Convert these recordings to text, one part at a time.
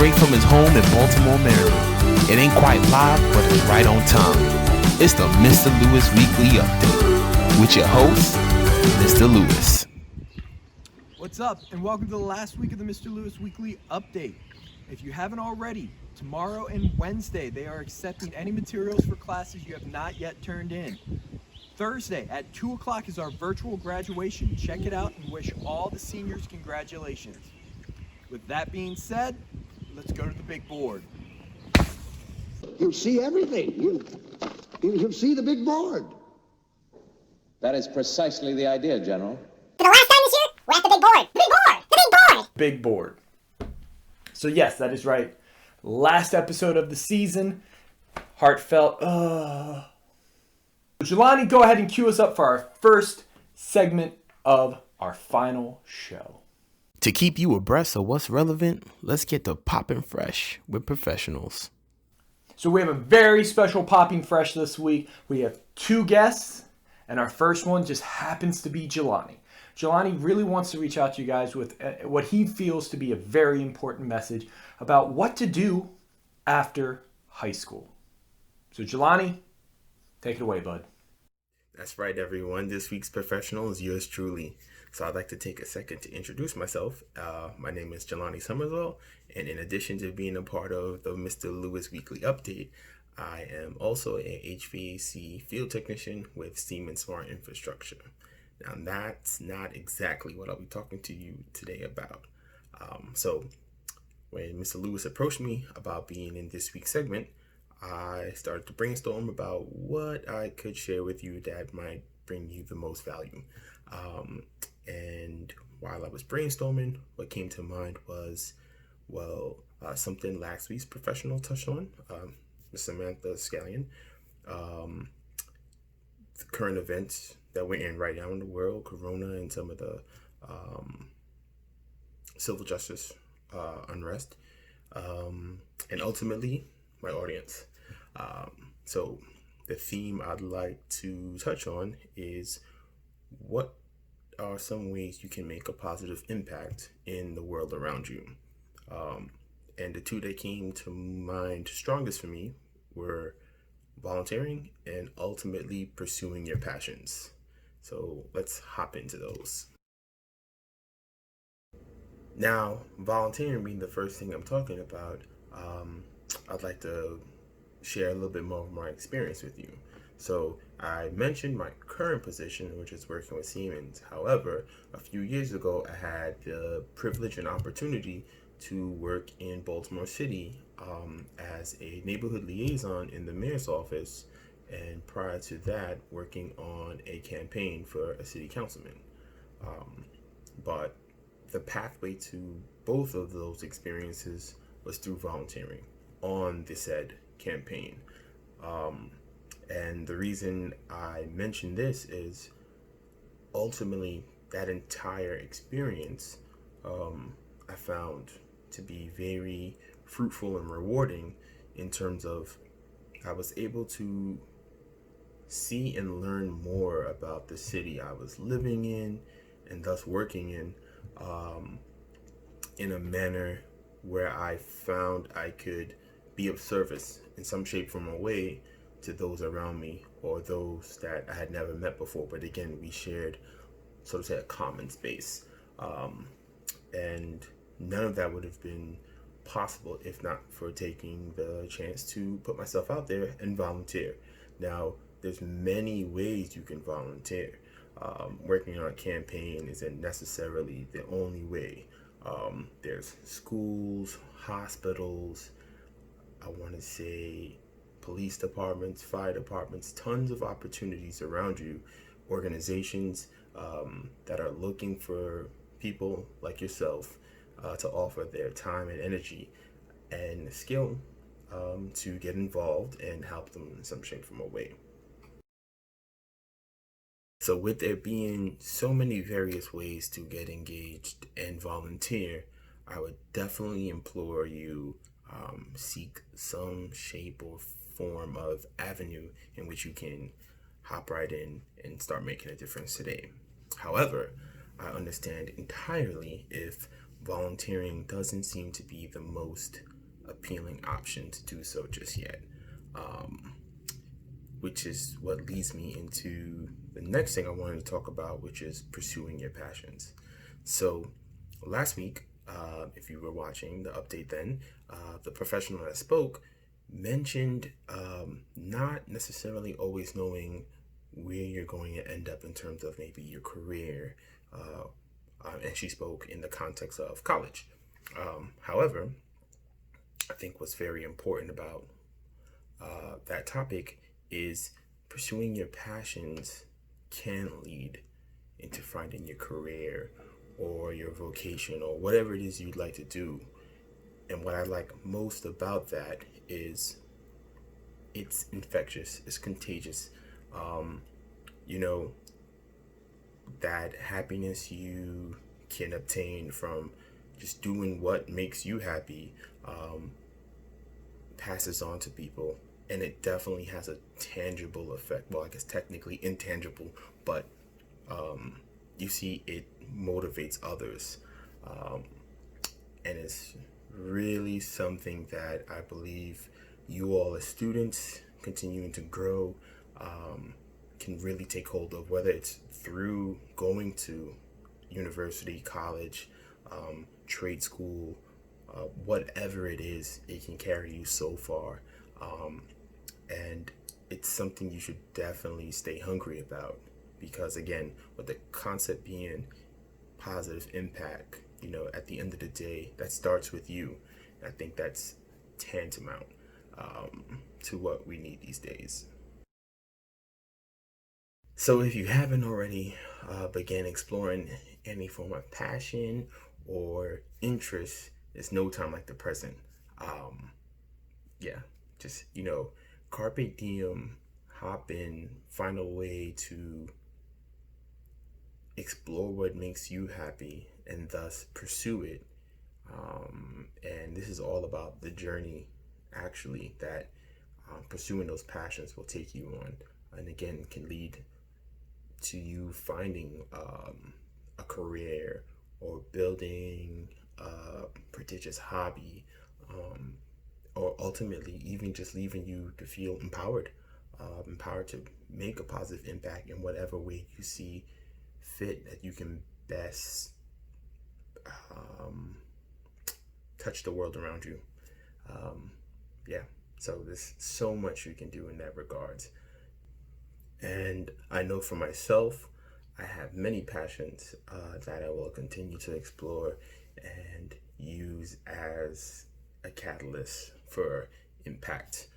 straight from his home in Baltimore, Maryland. It ain't quite live, but it's right on time. It's the Mr. Lewis Weekly Update with your host, Mr. Lewis. What's up, and welcome to the last week of the Mr. Lewis Weekly Update. If you haven't already, tomorrow and Wednesday, they are accepting any materials for classes you have not yet turned in. Thursday at 2 o'clock is our virtual graduation. Check it out and wish all the seniors congratulations. With that being said, let's go to the big board. You'll see everything. You'll see the big board. That is precisely the idea, General. For the last time this year, we're at the big board. The big board! The big board! Big board. So yes, that is right. Last episode of the season. Heartfelt. Jelani, go ahead and cue us up for our first segment of our final show. To keep you abreast of what's relevant, let's get to Poppin Fresh with professionals. So we have a very special Popping Fresh this week. We have two guests, and our first one just happens to be Jelani. Jelani really wants to reach out to you guys with what he feels to be a very important message about what to do after high school. So Jelani, take it away, bud. That's right, everyone. This week's professional is yours truly. So I'd like to take a second to introduce myself. My name is Jelani Somerszaile, and in addition to being a part of the Mr. Lewis Weekly Update, I am also an HVAC field technician with Steam and Smart Infrastructure. Now, that's not exactly what I'll be talking to you today about. So when Mr. Lewis approached me about being in this week's segment, I started to brainstorm about what I could share with you that might bring you the most value. And while I was brainstorming, what came to mind was, something last week's professional touched on, Samantha Scallion, the current events that we're in right now in the world, Corona and some of the civil justice unrest, and ultimately my audience. So the theme I'd like to touch on is what are some ways you can make a positive impact in the world around you. And the two that came to mind strongest for me were volunteering and ultimately pursuing your passions. So let's hop into those. Now, volunteering being the first thing I'm talking about, I'd like to share a little bit more of my experience with you. So I mentioned my current position, which is working with Siemens. However, a few years ago, I had the privilege and opportunity to work in Baltimore City as a neighborhood liaison in the mayor's office, and prior to that, working on a campaign for a city councilman. But the pathway to both of those experiences was through volunteering on the said campaign. And the reason I mention this is ultimately that entire experience I found to be very fruitful and rewarding in terms of I was able to see and learn more about the city I was living in and thus working in a manner where I found I could be of service in some shape, form, or way to those around me or those that I had never met before. But again, we shared, so to say, a common space. And none of that would have been possible if not for taking the chance to put myself out there and volunteer. Now, there's many ways you can volunteer. Working on a campaign isn't necessarily the only way. There's schools, hospitals, I want to say police departments, fire departments, tons of opportunities around you, organizations that are looking for people like yourself to offer their time and energy and skill to get involved and help them in some shape, form, or way. So with there being so many various ways to get engaged and volunteer, I would definitely implore you seek some shape or form of avenue in which you can hop right in and start making a difference today. However, I understand entirely if volunteering doesn't seem to be the most appealing option to do so just yet. Which is what leads me into the next thing I wanted to talk about, which is pursuing your passions. So last week, if you were watching the update then, the professional that spoke mentioned not necessarily always knowing where you're going to end up in terms of maybe your career, and she spoke in the context of college. However, I think what's very important about that topic is pursuing your passions can lead into finding your career or your vocation or whatever it is you'd like to do. And what I like most about that is it's infectious, it's contagious. That happiness you can obtain from just doing what makes you happy passes on to people, and it definitely has a tangible effect. Well, I guess technically intangible, but you see it motivates others, and it's really something that I believe you all as students continuing to grow can really take hold of, whether it's through going to university, college, trade school, whatever it is, it can carry you so far. And it's something you should definitely stay hungry about, because again, with the concept being positive impact, at the end of the day, that starts with you. And I think that's tantamount to what we need these days. So if you haven't already began exploring any form of passion or interest, there's no time like the present. Just, carpe diem, hop in, find a way to explore what makes you happy and thus pursue it. And this is all about the journey, actually, that pursuing those passions will take you on, and again can lead to you finding a career or building a prodigious hobby, or ultimately even just leaving you to feel empowered to make a positive impact in whatever way you see fit, that you can best touch the world around you. So there's so much you can do in that regards. And I know for myself, I have many passions that I will continue to explore and use as a catalyst for impact.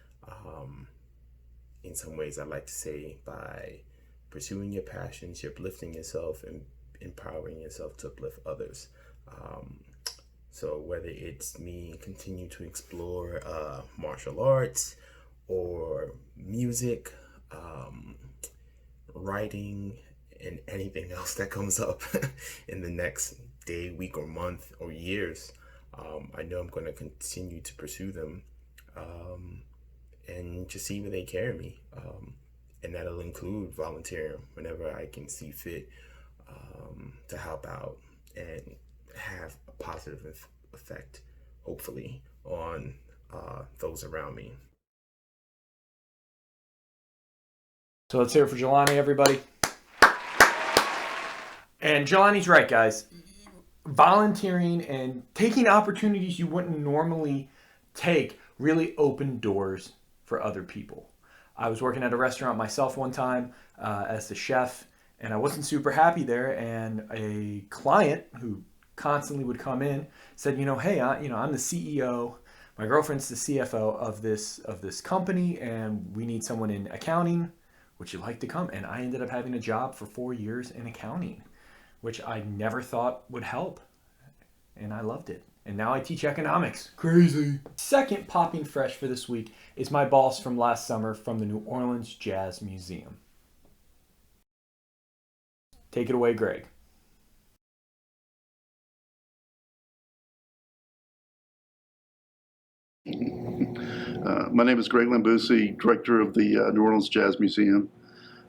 In some ways, I like to say, by pursuing your passions, you're uplifting yourself and empowering yourself to uplift others. So whether it's me continue to explore martial arts or music, writing, and anything else that comes up in the next day, week, or month, or years, I know I'm going to continue to pursue them and just see where they carry me. And that'll include volunteering whenever I can see fit to help out and have a positive effect, hopefully, on those around me. So let's hear it for Jelani, everybody. And Jelani's right, guys. Volunteering and taking opportunities you wouldn't normally take really open doors for other people. I was working at a restaurant myself one time as the chef, and I wasn't super happy there. And a client who constantly would come in said, hey, I'm the CEO. My girlfriend's the CFO of this company, and we need someone in accounting. Would you like to come? And I ended up having a job for 4 years in accounting, which I never thought would help. And I loved it. And now I teach economics. Crazy. Second Poppin Fresh for this week is my boss from last summer from the New Orleans Jazz Museum. Take it away, Greg. My name is Greg Lambousy, director of the New Orleans Jazz Museum.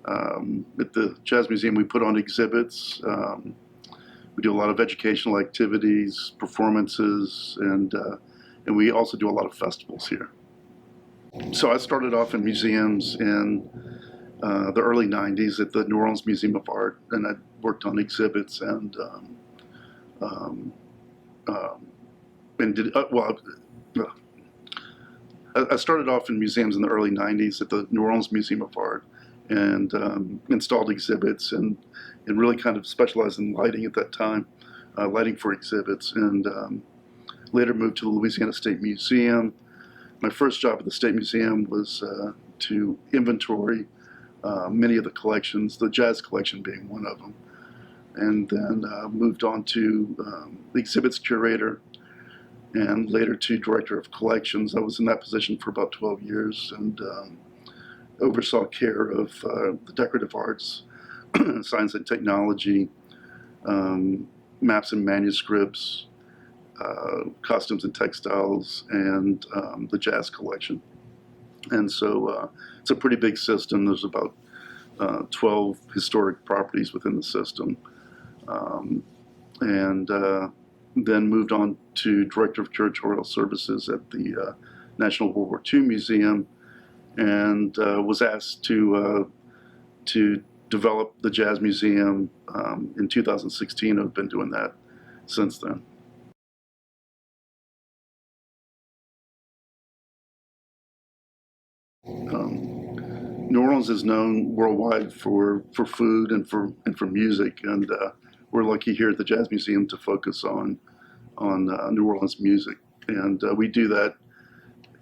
At the Jazz Museum, we put on exhibits. We do a lot of educational activities, performances, and and we also do a lot of festivals here. So I started off in museums in the early 90s at the New Orleans Museum of Art, and I worked on exhibits and did, I started off in museums in the early 90s at the New Orleans Museum of Art, and installed exhibits and really kind of specialized in lighting at that time, lighting for exhibits, and later moved to the Louisiana State Museum. My first job at the State Museum was to inventory many of the collections, the jazz collection being one of them, and then moved on to the exhibits curator and later to director of collections. I was in that position for about 12 years and oversaw care of the decorative arts, science and technology, maps and manuscripts, costumes and textiles, and the jazz collection. And so it's a pretty big system. There's about 12 historic properties within the system. And then moved on to Director of Curatorial Services at the National World War II Museum, and was asked to develop the Jazz Museum in 2016. I've been doing that since then. New Orleans is known worldwide for food and for music, and we're lucky here at the Jazz Museum to focus on New Orleans music, and we do that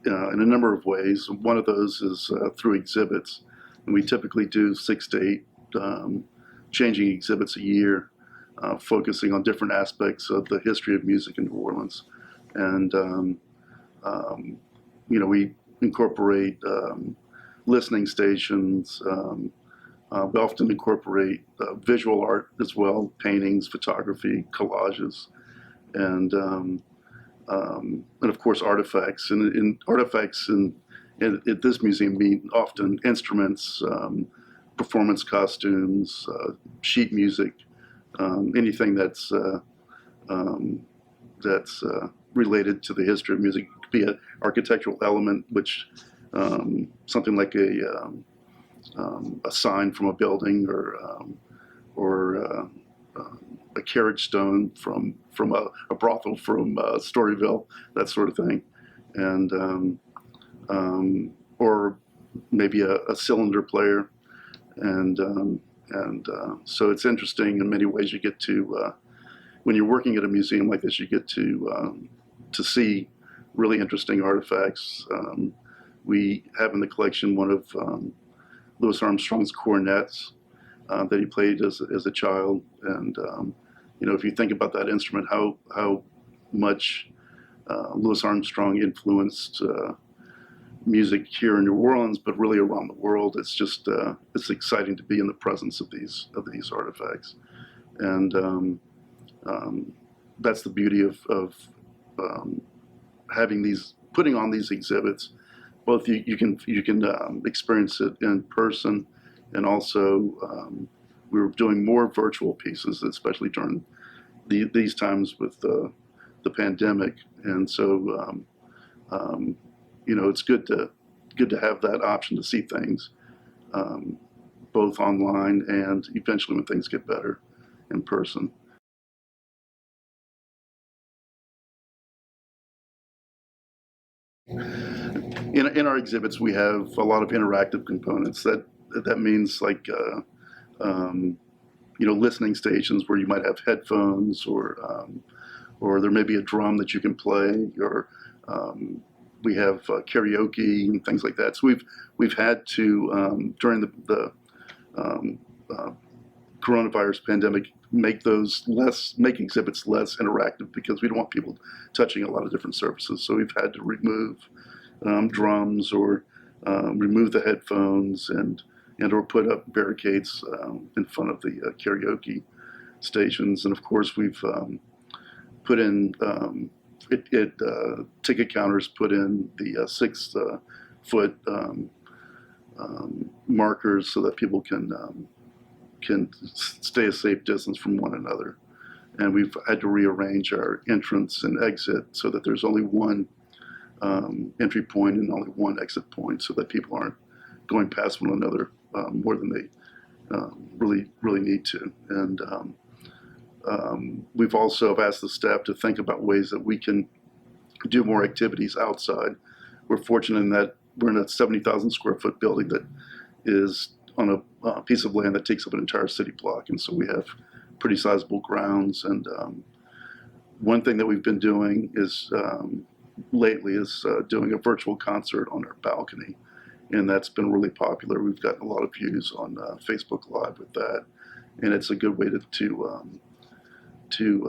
in a number of ways. One of those is through exhibits, and we typically do 6 to 8 changing exhibits a year, focusing on different aspects of the history of music in New Orleans, and we incorporate listening stations. We often incorporate visual art as well, paintings, photography, collages, and of course artifacts. And artifacts at this museum mean often instruments, performance costumes, sheet music, anything that's related to the history of music. It could be an architectural element, which something like a sign from a building, or a carriage stone from a brothel from Storyville, that sort of thing, and or maybe a cylinder player, and so it's interesting in many ways. You get to when you're working at a museum like this, you get to see really interesting artifacts. We have in the collection one of Louis Armstrong's cornets that he played as a child, and if you think about that instrument, how much Louis Armstrong influenced music here in New Orleans, but really around the world. It's just it's exciting to be in the presence of these artifacts, and that's the beauty of putting on these exhibits. Both you can experience it in person, and also we were doing more virtual pieces, especially during these times with the pandemic. And so it's good to have that option to see things both online and eventually when things get better in person. In our exhibits, we have a lot of interactive components. That means like listening stations where you might have headphones, or there may be a drum that you can play, or we have karaoke and things like that. So we've had to during the coronavirus pandemic make exhibits less interactive, because we don't want people touching a lot of different surfaces. So we've had to remove drums, or remove the headphones, and or put up barricades in front of the karaoke stations. And of course, we've put in ticket counters, put in the 6-foot markers so that people can stay a safe distance from one another. And we've had to rearrange our entrance and exit so that there's only one entry point and only one exit point, so that people aren't going past one another more than they really need to. And we've also asked the staff to think about ways that we can do more activities outside. We're fortunate in that we're in a 70,000 square foot building that is on a piece of land that takes up an entire city block, and so we have pretty sizable grounds. And one thing that we've been doing is lately is doing a virtual concert on our balcony, and that's been really popular. We've gotten a lot of views on Facebook Live with that, and it's a good way to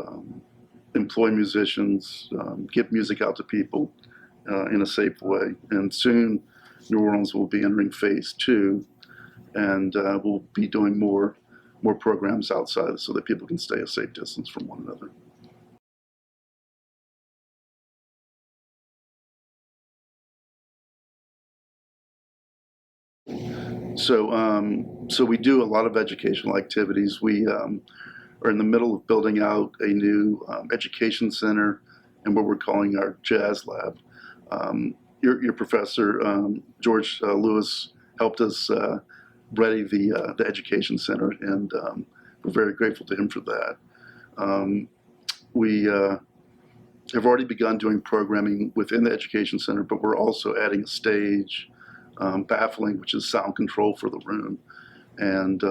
employ musicians, get music out to people in a safe way. And soon, New Orleans will be entering phase 2, and we'll be doing more programs outside so that people can stay a safe distance from one another. So we do a lot of educational activities. We are in the middle of building out a new education center and what we're calling our jazz lab. Your professor, George Lewis, helped us ready the education center, and we're very grateful to him for that. We have already begun doing programming within the education center, but we're also adding a stage, baffling, which is sound control for the room, and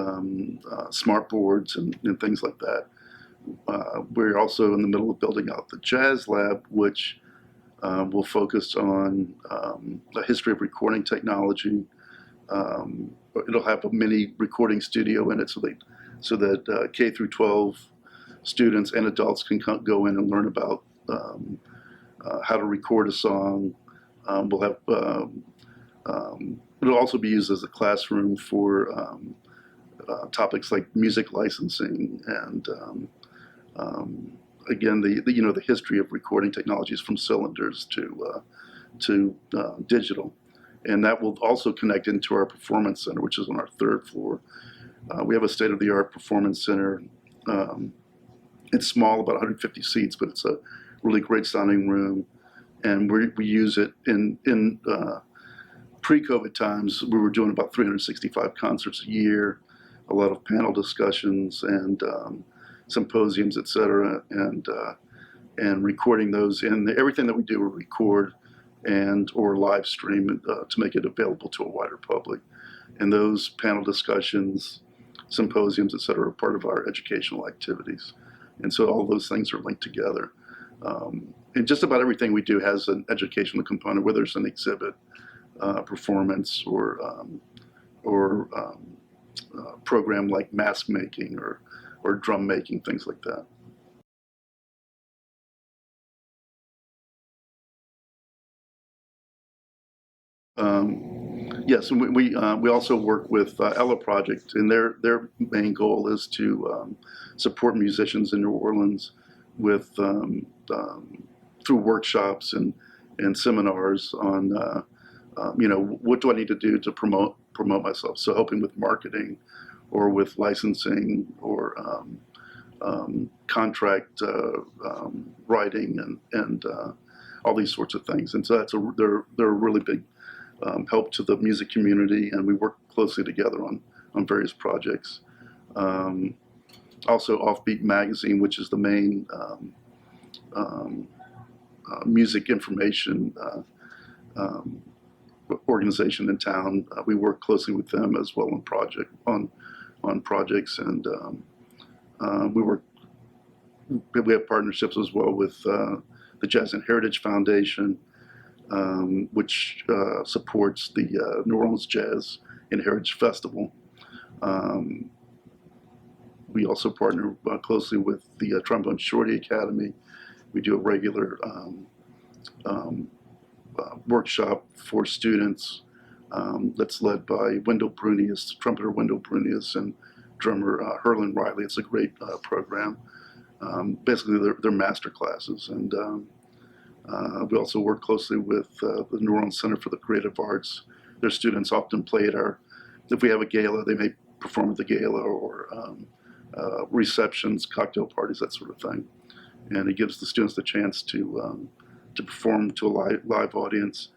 smart boards and things like that. We're also in the middle of building out the jazz lab, which will focus on the history of recording technology. It'll have a mini recording studio in it, so that K through 12 students and adults can go in and learn about how to record a song. We'll have it'll also be used as a classroom for topics like music licensing and again the history of recording technologies from cylinders to digital. And that will also connect into our performance center, which is on our 3rd floor. We have a state-of-the-art performance center. It's small, about 150 seats, but it's a really great sounding room. And we use it in pre-COVID times. We were doing about 365 concerts a year, a lot of panel discussions and symposiums, et cetera, and recording those. And everything that we do, we record and or live stream to make it available to a wider public. And those panel discussions, symposiums, et cetera, are part of our educational activities. And so all those things are linked together. And just about everything we do has an educational component, whether it's an exhibit, performance, or program like mask making or drum making, things like that. Yes, and we also work with Ella Project, and their main goal is to support musicians in New Orleans with through workshops and seminars on what do I need to do to promote myself. So helping with marketing, or with licensing, or contract writing, and all these sorts of things. And so they're a really big help to the music community, and we work closely together on various projects. Also, Offbeat Magazine, which is the main music information organization in town. We work closely with them as well on projects, and we have partnerships as well with the Jazz and Heritage Foundation, which supports the New Orleans Jazz and Heritage Festival. We also partner closely with the Trombone Shorty Academy. We do a regular workshop for students that's led by Wendell Brunius, trumpeter Wendell Brunius, and drummer Herlin Riley. It's a great program. Basically, they're master classes. And we also work closely with the New Orleans Center for the Creative Arts. Their students often play at if we have a gala, they may perform at the gala, or receptions, cocktail parties, that sort of thing. And it gives the students the chance to to perform to a live audience.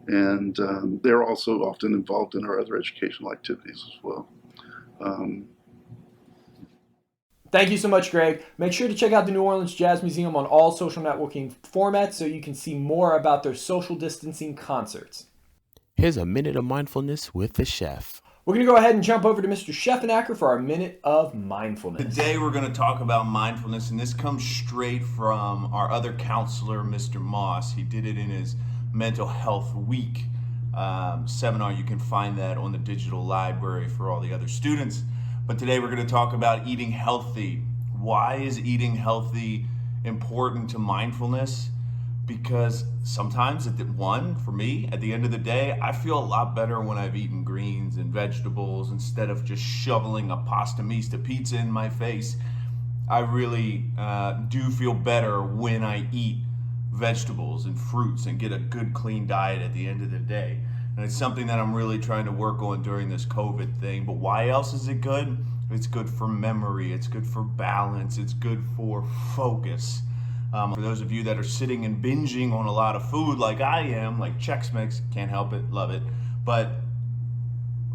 And they're also often involved in our other educational activities as well. Thank you so much, Greg. Make sure to check out the New Orleans Jazz Museum on all social networking formats so you can see more about their social distancing concerts. Here's a minute of mindfulness with the chef. We're going to go ahead and jump over to Mr. Scheffenacker for our minute of mindfulness. Today we're going to talk about mindfulness, and this comes straight from our other counselor, Mr. Moss. He did it in his Mental Health Week seminar. You can find that on the digital library for all the other students. But today we're going to talk about eating healthy. Why is eating healthy important to mindfulness? Because sometimes, for me, at the end of the day, I feel a lot better when I've eaten greens and vegetables instead of just shoveling a pasta mista pizza in my face. I really do feel better when I eat vegetables and fruits and get a good, clean diet at the end of the day. And it's something that I'm really trying to work on during this COVID thing. But why else is it good? It's good for memory. It's good for balance. It's good for focus. For those of you that are sitting and binging on a lot of food like I am, like Chex Mix, can't help it, love it. But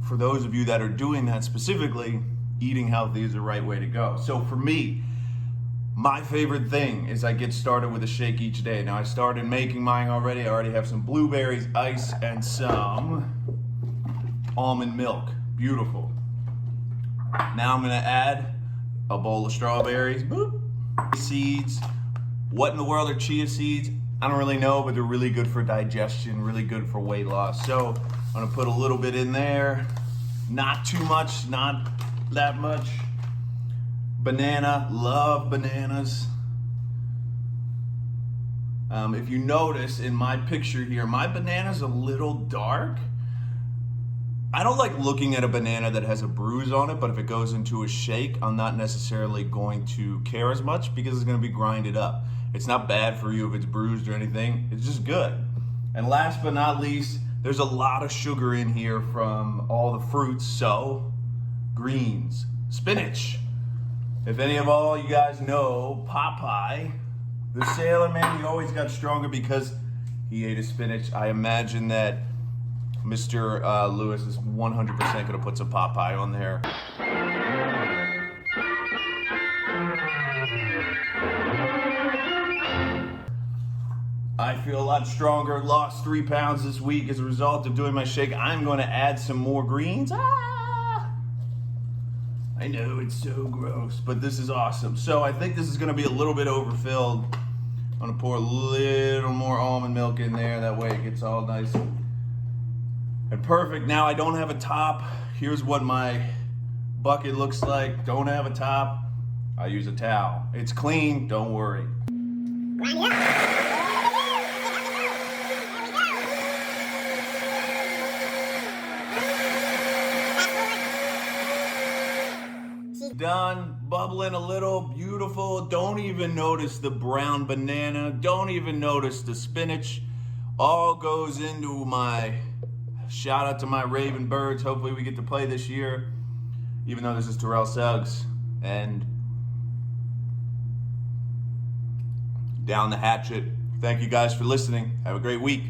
for those of you that are doing that specifically, eating healthy is the right way to go. So for me, my favorite thing is I get started with a shake each day. Now I started making mine already. I already have some blueberries, ice, and some almond milk. Beautiful. Now I'm gonna add a bowl of strawberries, boop, seeds. What in the world are chia seeds? I don't really know, but they're really good for digestion, really good for weight loss. So I'm gonna put a little bit in there, not too much, not that much. Banana, love bananas. If you notice in my picture here, my banana's a little dark. I don't like looking at a banana that has a bruise on it, but if it goes into a shake, I'm not necessarily going to care as much because it's gonna be grinded up. It's not bad for you if it's bruised or anything, it's just good. And last but not least, there's a lot of sugar in here from all the fruits, so greens, spinach. If any of all you guys know Popeye, the sailor man, he always got stronger because he ate his spinach. I imagine that Mr. Lewis is 100% going to put some Popeye on there. I feel a lot stronger, lost 3 pounds this week as a result of doing my shake. I'm going to add some more greens. I know it's so gross, but this is awesome. So I think this is gonna be a little bit overfilled. I'm gonna pour a little more almond milk in there. That way it gets all nice and perfect. Now I don't have a top. Here's what my bucket looks like. Don't have a top. I use a towel. It's clean, don't worry. Done, bubbling a little, beautiful. Don't even notice the brown banana. Don't even notice the spinach. All goes into my, shout out to my Raven Birds. Hopefully we get to play this year, even though this is Terrell Suggs. And down the hatchet. Thank you guys for listening. Have a great week.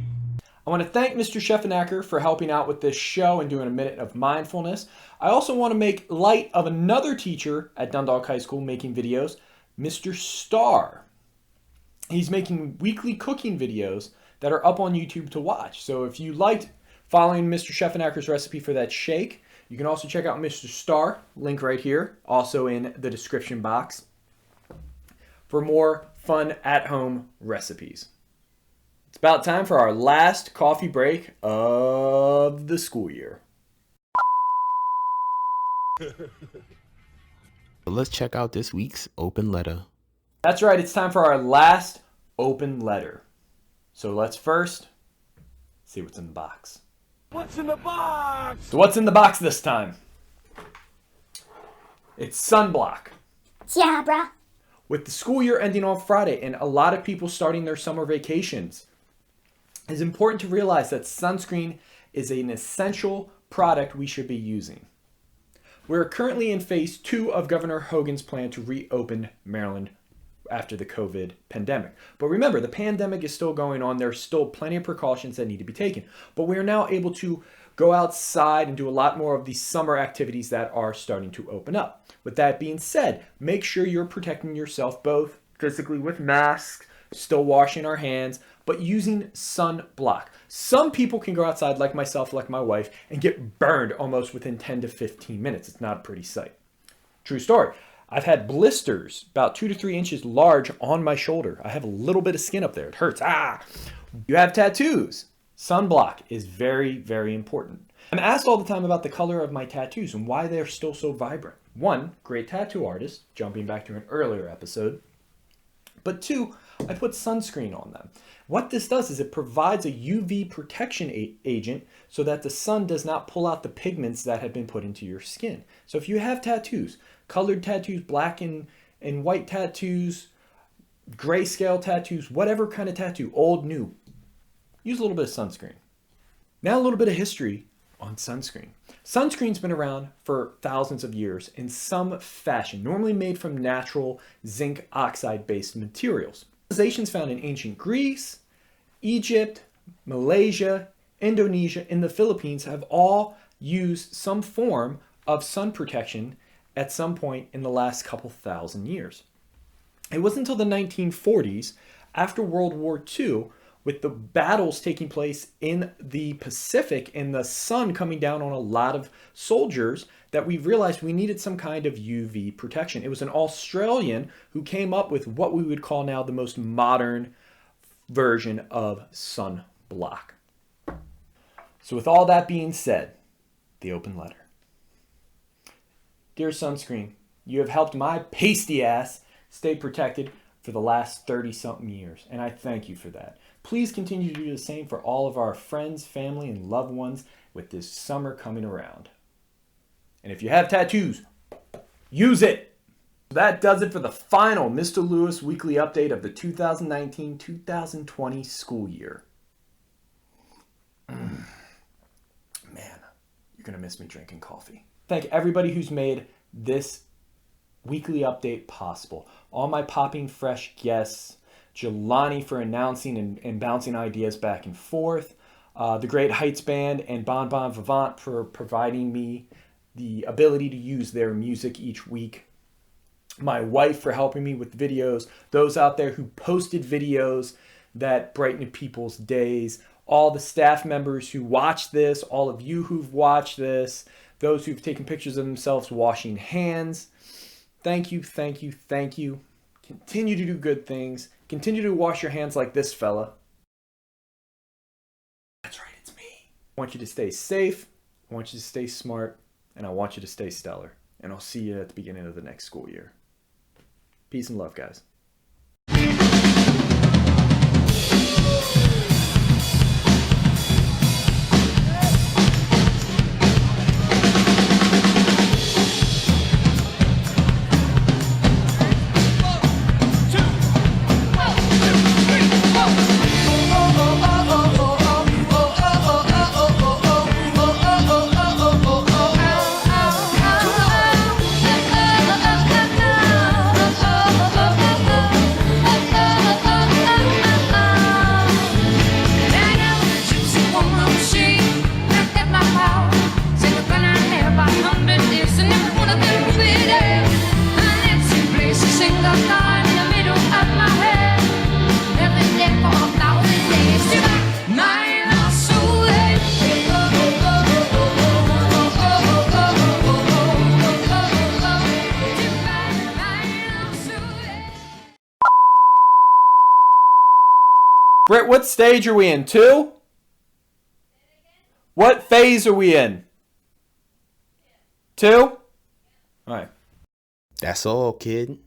I want to thank Mr. Scheffenacker for helping out with this show and doing a minute of mindfulness. I also want to make light of another teacher at Dundalk High School making videos, Mr. Starr. He's making weekly cooking videos that are up on YouTube to watch. So if you liked following Mr. Scheffenacker's recipe for that shake, you can also check out Mr. Starr, link right here, also in the description box, for more fun at-home recipes. It's about time for our last coffee break of the school year. Let's check out this week's open letter. That's right, it's time for our last open letter. So let's first see what's in the box. What's in the box? So what's in the box this time? It's sunblock. Yeah, bruh. With the school year ending on Friday and a lot of people starting their summer vacations, it's important to realize that sunscreen is an essential product we should be using. We're currently in phase 2 of Governor Hogan's plan to reopen Maryland after the COVID pandemic. But remember, the pandemic is still going on. There's still plenty of precautions that need to be taken. But we are now able to go outside and do a lot more of these summer activities that are starting to open up. With that being said, make sure you're protecting yourself both physically with masks, still washing our hands, but using sunblock. Some people can go outside like myself, like my wife, and get burned almost within 10 to 15 minutes. It's not a pretty sight. True story. I've had blisters about 2 to 3 inches large on my shoulder. I have a little bit of skin up there. It hurts. You have tattoos. Sunblock is very, very important. I'm asked all the time about the color of my tattoos and why they're still so vibrant. One, great tattoo artist, jumping back to an earlier episode. But two, I put sunscreen on them. What this does is it provides a UV protection agent so that the sun does not pull out the pigments that have been put into your skin. So if you have tattoos, colored tattoos, black and white tattoos, grayscale tattoos, whatever kind of tattoo, old, new, use a little bit of sunscreen. Now a little bit of history on sunscreen. Sunscreen's been around for thousands of years in some fashion, normally made from natural zinc oxide-based materials. Civilizations found in ancient Greece, Egypt, Malaysia, Indonesia, and the Philippines have all used some form of sun protection at some point in the last couple thousand years. It wasn't until the 1940s, after World War II, with the battles taking place in the Pacific and the sun coming down on a lot of soldiers, that we realized we needed some kind of UV protection. It was an Australian who came up with what we would call now the most modern version of sunblock. So with all that being said, the open letter. Dear Sunscreen, you have helped my pasty ass stay protected for the last 30-something years, and I thank you for that. Please continue to do the same for all of our friends, family, and loved ones with this summer coming around. And if you have tattoos, use it! That does it for the final Mr. Lewis weekly update of the 2019-2020 school year. Man, you're going to miss me drinking coffee. Thank everybody who's made this weekly update possible. All my Poppin Fresh guests, Jelani for announcing and bouncing ideas back and forth, the Great Heights Band, and Bon Vivant for providing me the ability to use their music each week. My wife for helping me with videos, those out there who posted videos that brighten people's days, all the staff members who watch this, all of you who've watched this, those who've taken pictures of themselves washing hands. Thank you, thank you, thank you. Continue to do good things. Continue to wash your hands like this fella. That's right, it's me. I want you to stay safe. I want you to stay smart. And I want you to stay stellar. And I'll see you at the beginning of the next school year. Peace and love, guys. Britt, what stage are we in? 2? What phase are we in? 2? All right. That's all, kid.